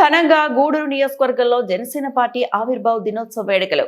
ఘనంగా గూడూరు నియోజకవర్గంలో జనసేన పార్టీ ఆవిర్భావ దినోత్సవ వేడుకలు.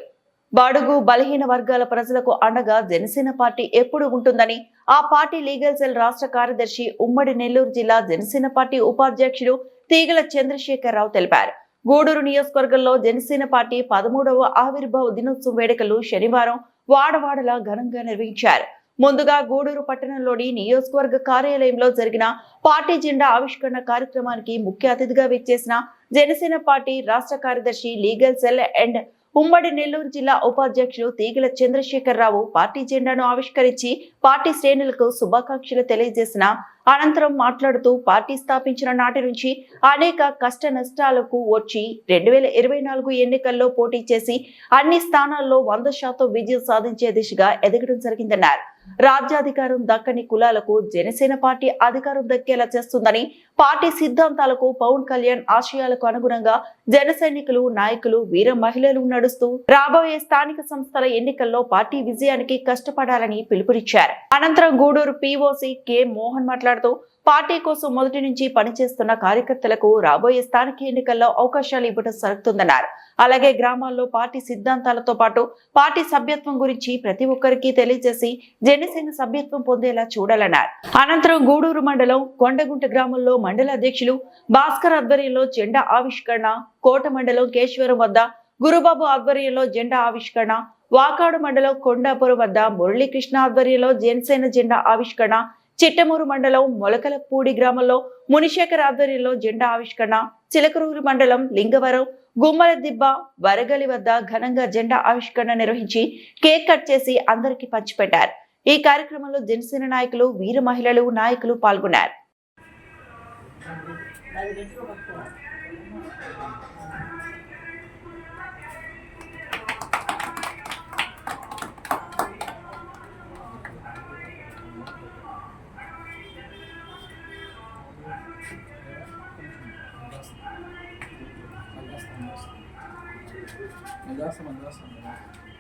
బడుగు బలహీన వర్గాల ప్రజలకు అండగా జనసేన పార్టీ ఎప్పుడు ఉంటుందని ఆ పార్టీ లీగల్ సెల్ రాష్ట్ర కార్యదర్శి ఉమ్మడి నెల్లూరు జిల్లా జనసేన పార్టీ ఉపాధ్యక్షుడు తీగల చంద్రశేఖరరావు తెలిపారు. గూడూరు నియోజకవర్గంలో జనసేన పార్టీ 13వ ఆవిర్భావ దినోత్సవ వేడుకలు శనివారం వాడవాడలా ఘనంగా నిర్వహించారు. ముందుగా గూడూరు పట్టణంలోని నియోజకవర్గ కార్యాలయంలో జరిగిన పార్టీ జెండా ఆవిష్కరణ కార్యక్రమానికి ముఖ్య అతిథిగా విచ్చేసిన జనసేన పార్టీ రాష్ట్ర కార్యదర్శి లీగల్ సెల్ అండ్ ఉమ్మడి నెల్లూరు జిల్లా ఉపాధ్యక్షుడు తీగల చంద్రశేఖరరావు పార్టీ జెండాను ఆవిష్కరించి పార్టీ శ్రేణులకు శుభాకాంక్షలు తెలియజేసిన అనంతరం మాట్లాడుతూ పార్టీ స్థాపించిన నాటి నుంచి అనేక కష్ట నష్టాలకు వచ్చి 2024 ఎన్నికల్లో పోటీ చేసి అన్ని స్థానాల్లో 100% విజయం సాధించే దిశగా ఎదగడం జరిగిందన్నారు. రాజ్యాధికారం దక్కని కులాలకు జనసేన పార్టీ అధికారం దక్కేలా చేస్తుందని, పార్టీ సిద్ధాంతాలకు పవన్ కళ్యాణ్ ఆశయాలకు అనుగుణంగా జన సైనికులు, నాయకులు, వీర మహిళలు నడుస్తూ రాబోయే స్థానిక సంస్థల ఎన్నికల్లో పార్టీ విజయానికి కష్టపడాలని పిలుపునిచ్చారు. అనంతరం గూడూరు పీఓసీ కె మోహన్ మాట్లాడుతూ పార్టీ కోసం మొదటి నుంచి పనిచేస్తున్న కార్యకర్తలకు రాబోయే స్థానిక ఎన్నికల్లో అవకాశాలు ఇవ్వడం జరుగుతుందన్నారు. అలాగే గ్రామాల్లో పార్టీ సిద్ధాంతాలతో పాటు పార్టీ సభ్యత్వం గురించి ప్రతి ఒక్కరికి తెలియజేసి జనసేన సభ్యత్వం పొందేలా చూడాలన్నారు. అనంతరం గూడూరు మండలం కొండగుంట గ్రామంలో మండల అధ్యక్షులు భాస్కర్ ఆధ్వర్యంలో జెండా ఆవిష్కరణ, కోట మండలం కేశవరం వద్ద గురుబాబు ఆధ్వర్యంలో జెండా ఆవిష్కరణ, వాకాడు మండలం కొండాపురం వద్ద మురళీకృష్ణ ఆధ్వర్యంలో జనసేన జెండా ఆవిష్కరణ, చిట్టమూరు మండలం మొలకలపూడి గ్రామంలో మునిశేఖర్ ఆధ్వర్యంలో జెండా ఆవిష్కరణ, చిలకరూరు మండలం లింగవరం గుమ్మల దిబ్బ వరగలి వద్ద ఘనంగా జెండా ఆవిష్కరణ నిర్వహించి కేక్ కట్ చేసి అందరికీ పంచిపెట్టారు. ఈ కార్యక్రమంలో జనసేన నాయకులు, వీర మహిళలు, నాయకులు పాల్గొన్నారు.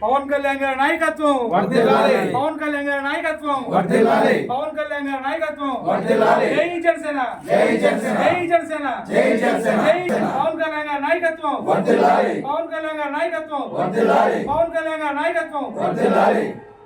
పవన్ కళ్యాణ్ గారి నాయకత్వం వర్ధిల్లాలి. పవన్ కళ్యాణ్ గారి నాయకత్వం వర్ధిల్లాలి. పవన్ కళ్యాణ్ గారి నాయకత్వం వర్ధిల్లాలి. జై జనసేన, జై జనసేన, జై జనసేన, జై జనసేన. పవన్ కళ్యాణ్ గారి నాయకత్వం వర్ధిల్లాలి. పవన్ కళ్యాణ్ గారి నాయకత్వం వర్ధిల్లాలి. పవన్ కళ్యాణ్ గారి నాయకత్వం వర్ధిల్లాలి.